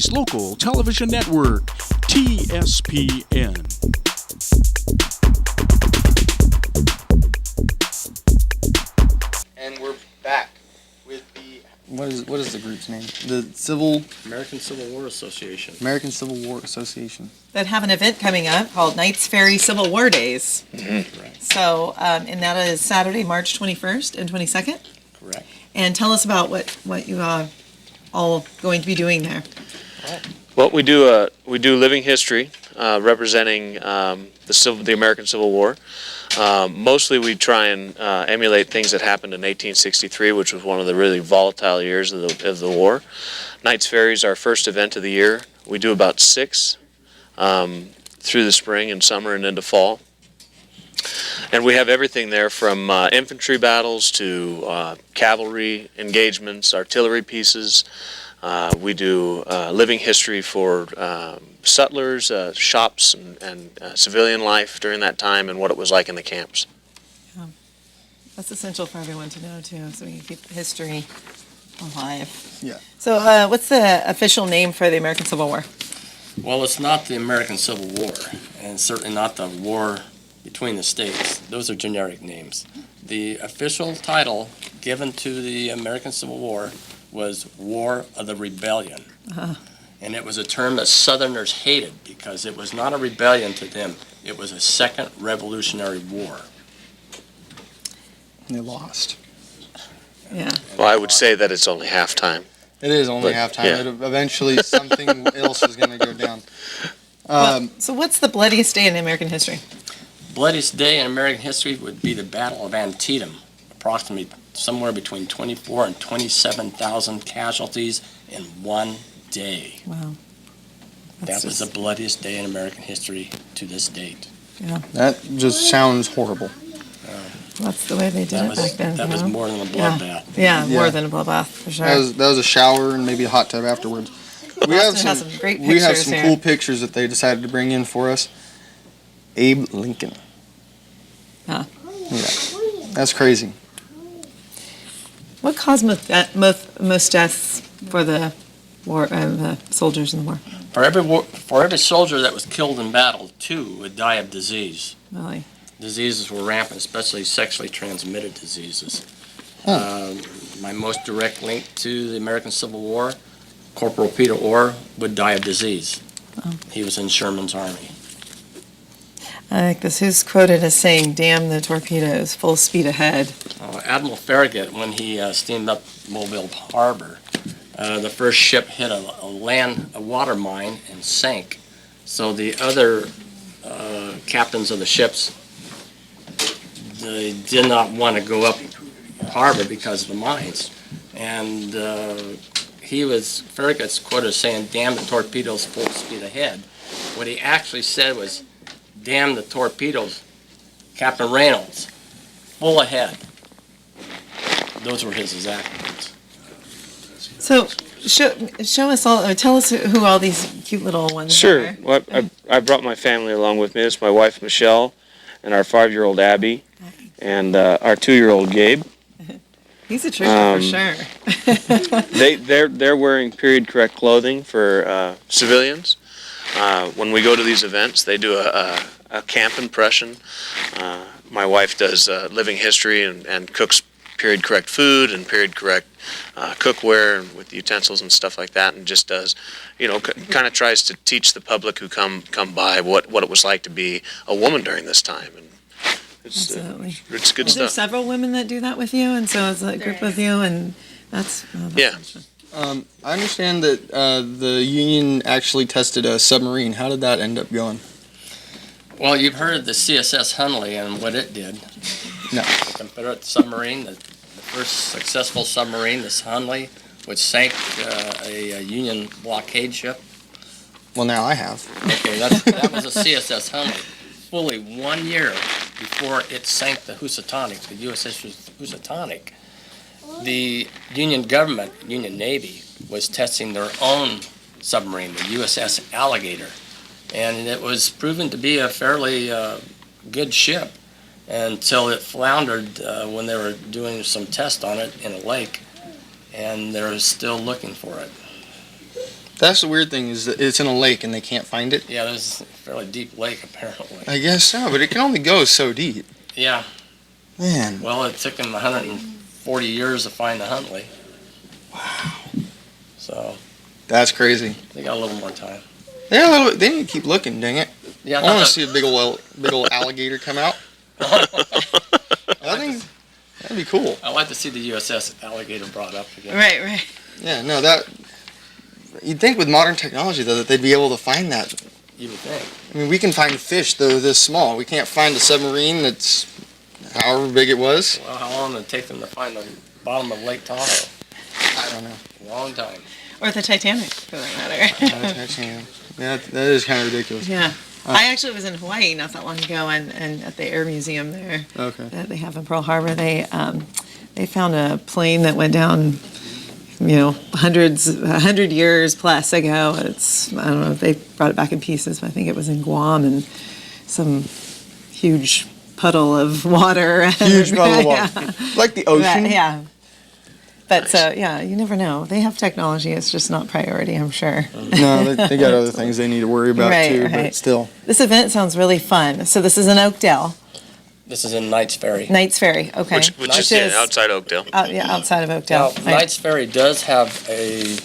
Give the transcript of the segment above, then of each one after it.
City's local television network, TSPN. And we're back with the... What is the group's name? The American Civil War Association. American Civil War Association. That have an event coming up called Knights Ferry Civil War Days. Mm-hmm. Right. So, and that is Saturday, March 21st and 22nd. Correct. And tell us about what you all going to be doing there. Well, we do living history, representing the American Civil War. Mostly we try and emulate things that happened in 1863, which was one of the really volatile years of the war. Knights Ferry is our first event of the year. We do about 6 through the spring and summer and into fall. And we have everything there from infantry battles to cavalry engagements, artillery pieces. We do living history for settlers, shops, and civilian life during that time and what it was like in the camps. Yeah. That's essential for everyone to know, too, so we can keep history alive. Yeah. So what's the official name for the American Civil War? Well, it's not the American Civil War, and certainly not the war between the states. Those are generic names. The official title given to the American Civil War was War of the Rebellion. Uh-huh. And it was a term that Southerners hated because it was not a rebellion to them. It was a second Revolutionary War. And they lost. Yeah. Well, I would say that it's only halftime. It is only But, halftime. yeah. Eventually something else is going to go down. So what's the bloodiest day in American history? Bloodiest day in American history would be the Battle of Antietam. Approximately somewhere between 24 and 27,000 casualties in one day. Wow. That was the bloodiest day in American history to this date. Yeah. That just sounds horrible. That's the way they did it back then. That you was know? more than a bloodbath. Yeah, more Yeah. than a bloodbath, for sure. That was a shower and maybe a hot tub afterwards. We have Austin has some great we have pictures some here. cool pictures that they decided to bring in for us. Abe Lincoln. Huh. Yeah. That's crazy. What caused most deaths for the war, the soldiers in the war? For every soldier that was killed in battle, 2 would die of disease. Really? Diseases were rampant, especially sexually transmitted diseases. Huh. My most direct link to the American Civil War, Corporal Peter Orr would die of disease. Oh. He was in Sherman's army. I like this. Who's quoted as saying, "Damn the torpedoes, full speed ahead." Admiral Farragut, when he steamed up Mobile Harbor, the first ship hit a water mine and sank. So the other captains of the ships, they did not want to go up harbor because of the mines. And Farragut's quoted as saying, "Damn the torpedoes, full speed ahead." What he actually said was, "Damn the torpedoes, Captain Reynolds, full ahead." Those were his exact words. So, show us all, or tell us who all these cute little ones Sure. are. Well, I brought my family along with me. It's my wife, Michelle, and our 5-year-old Abby, and our 2-year-old Gabe. He's a trooper for sure. They're wearing period correct clothing for civilians. When we go to these events, they do a camp impression. My wife does living history and cooks period correct food and period correct cookware and with utensils and stuff like that, and just does, kind of tries to teach the public who come by what it was like to be a woman during this time. And Absolutely. It's good Is there stuff. several women that do that with you, and so it's a group with you, and that's Yeah. awesome. I understand that the Union actually tested a submarine. How did that end up going? Well, you've heard of the CSS Hunley and what it did. No. The Confederate submarine, the first successful submarine, this Hunley, which sank a Union blockade ship. Well, now I have. Okay, that was a CSS Hunley. Fully 1 year before it sank the Housatonic, the USS Housatonic, the Union government, Union Navy, was testing their own submarine, the USS Alligator. And it was proven to be a fairly good ship until it floundered when they were doing some tests on it in a lake, and they're still looking for it. That's the weird thing is that it's in a lake and they can't find it. Yeah, there's a fairly deep lake apparently. I guess so, but it can only go so deep. Yeah. Man. Well, it took them 140 years to find the Huntley. Wow. So That's crazy. they got a little more time. Yeah, they need to keep looking, dang it. Yeah, I want to see a big old alligator come out. I think that'd be cool. I'd like to see the USS Alligator brought up again. Right. Yeah, no, you'd think with modern technology, though, that they'd be able to find that. You would think. I mean, we can find fish, though, this small. We can't find a submarine that's however big it was. Well, how long did it take them to find the bottom of Lake Tahoe? I don't know. A long time. Or the Titanic, for that matter. Yeah, that is kind of ridiculous. Yeah. I actually was in Hawaii not that long ago, and at the Air Museum there Okay. that they have in Pearl Harbor, they found a plane that went down, 100 years plus ago. I don't know if they brought it back in pieces, but I think it was in Guam, and some huge puddle of water. Huge puddle of water. Yeah. Like the ocean. Yeah. But you never know. They have technology. It's just not priority, I'm sure. No, they got other things they need to worry about, too, Right. but still. This event sounds really fun. So this is in Oakdale, This is in Knights Ferry. Knights Ferry. Okay. Which is outside Oakdale. Outside of Oakdale. Now, Knights Ferry does have a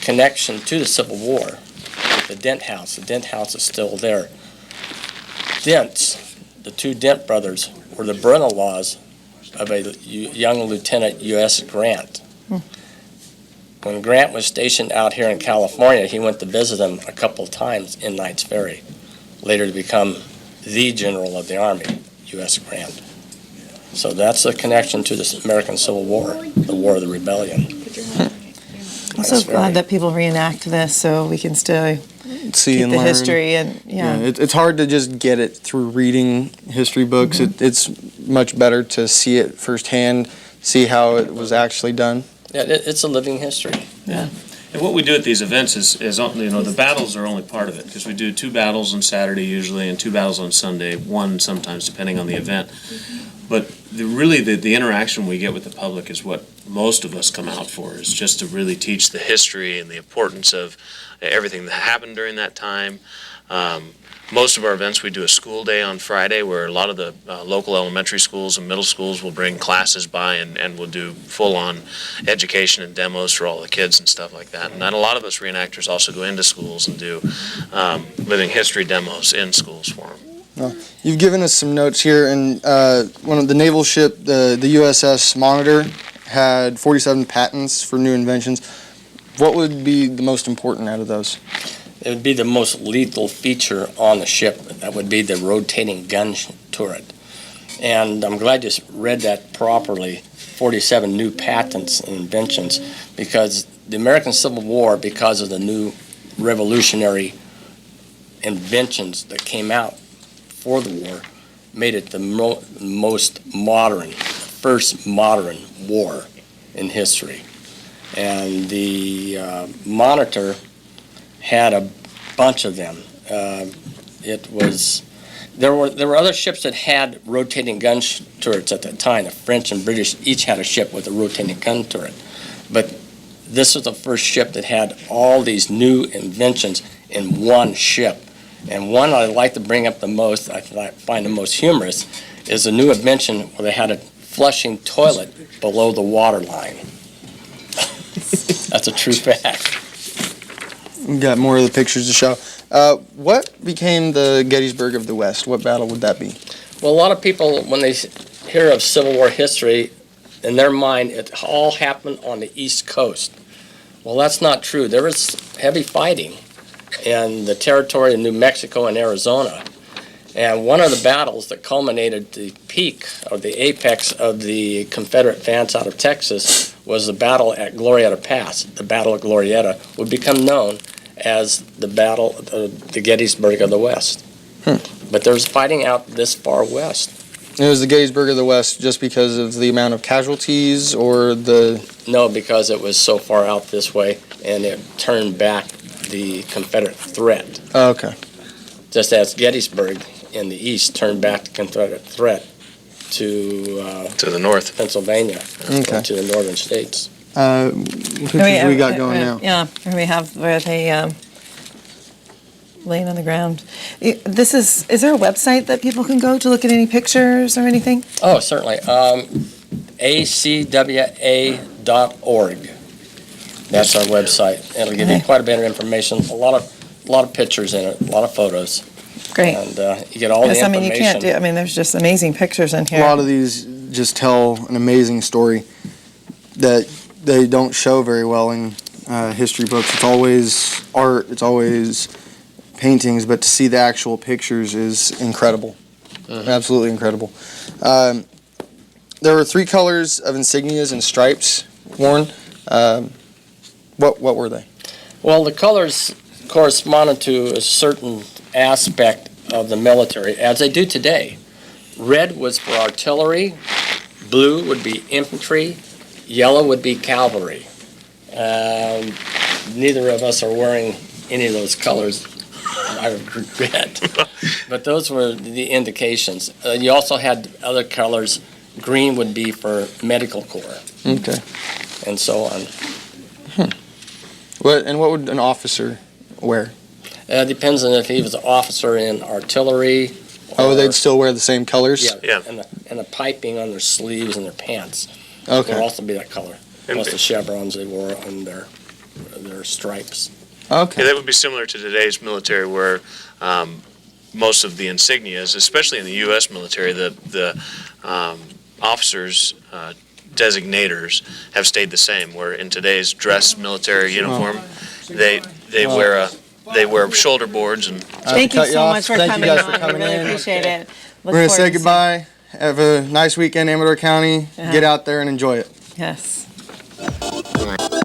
connection to the Civil War. The Dent House. The Dent House is still there. Dents, the two Dent brothers, were the brother-in-laws of a young Lieutenant U.S. Grant. When Grant was stationed out here in California, he went to visit him a couple of times in Knights Ferry, later to become the General of the Army, U.S. Grant. So that's the connection to the American Civil War, the War of the Rebellion. I'm so glad that people reenact this so we can still See keep and the learn. history. And It's hard to just get it through reading history books. It's much better to see it firsthand, see how it was actually done. Yeah, it's a living history. And what we do at these events is the battles are only part of it, because we do 2 battles on Saturday usually and 2 battles on Sunday, 1 sometimes depending on the event. But the interaction we get with the public is what most of us come out for, is just to really teach the history and the importance of everything that happened during that time. Most of our events, we do a school day on Friday where a lot of the local elementary schools and middle schools will bring classes by and we'll do full-on education and demos for all the kids and stuff like that. And then a lot of us reenactors also go into schools and do living history demos in schools for them. You've given us some notes here, and one of the naval ship, the USS Monitor, had 47 patents for new inventions. What would be the most important out of those? It would be the most lethal feature on the ship. That would be the rotating gun turret. And I'm glad you read that properly. 47 new patents and inventions, because the American Civil War, because of the new revolutionary inventions that came out for the war, made it the most modern, first modern war in history. And the Monitor had a bunch of them. There were other ships that had rotating gun turrets at that time. The French and British each had a ship with a rotating gun turret. But this was the first ship that had all these new inventions in one ship. And one I'd like to bring up the most, I find the most humorous, is a new invention where they had a flushing toilet below the water line. That's a true fact. We've got more of the pictures to show. What became the Gettysburg of the West? What battle would that be? Well, a lot of people, when they hear of Civil War history, in their mind, it all happened on the East Coast. Well, that's not true. There was heavy fighting in the territory of New Mexico and Arizona. And one of the battles that culminated the peak or the apex of the Confederate advance out of Texas was the battle at Glorieta Pass. The Battle of Glorieta would become known as the Battle of the Gettysburg of the West. But there's fighting out this far west. It was the Gettysburg of the West just because of the amount of casualties, or the... No, because it was so far out this way, and it turned back the Confederate threat. Oh, okay. Just as Gettysburg in the east turned back the Confederate threat to the north. Pennsylvania, Okay. to the northern states. What pictures we got going now? Yeah, here we have where they laying on the ground. Is there a website that people can go to look at any pictures or anything? Oh, certainly. acwa.org. That's our website. It'll give you quite a bit of information, a lot of pictures in it, a lot of photos. Great. And you get all the Yes, I information. mean, you can't do, I mean, there's just amazing pictures in A here. lot of these just tell an amazing story that they don't show very well in history books. It's always art, it's always paintings, but to see the actual pictures is incredible. Absolutely incredible. There were 3 colors of insignias and stripes worn. What were they? Well, the colors corresponded to a certain aspect of the military, as they do today. Red was for artillery, blue would be infantry, yellow would be cavalry. Neither of us are wearing any of those colors, I regret. But those were the indications. You also had other colors. Green would be for medical corps. Okay. And so on. What would an officer wear? Depends on if he was an officer in artillery. Oh, they'd still wear the same colors? Yeah, and the piping on their sleeves and their pants Okay. would also be that color. Plus the chevrons they wore on their stripes. Okay. Yeah, that would be similar to today's military, where most of the insignias, especially in the U.S. military, the officers' designators have stayed the same. Where in today's dress military uniform, they wear shoulder boards and. Thank you cut you so off. much for Thank you coming guys on. for coming I really in. appreciate it. We're going to say goodbye. Have a nice weekend, Amador County. Get out there and enjoy it. Yes.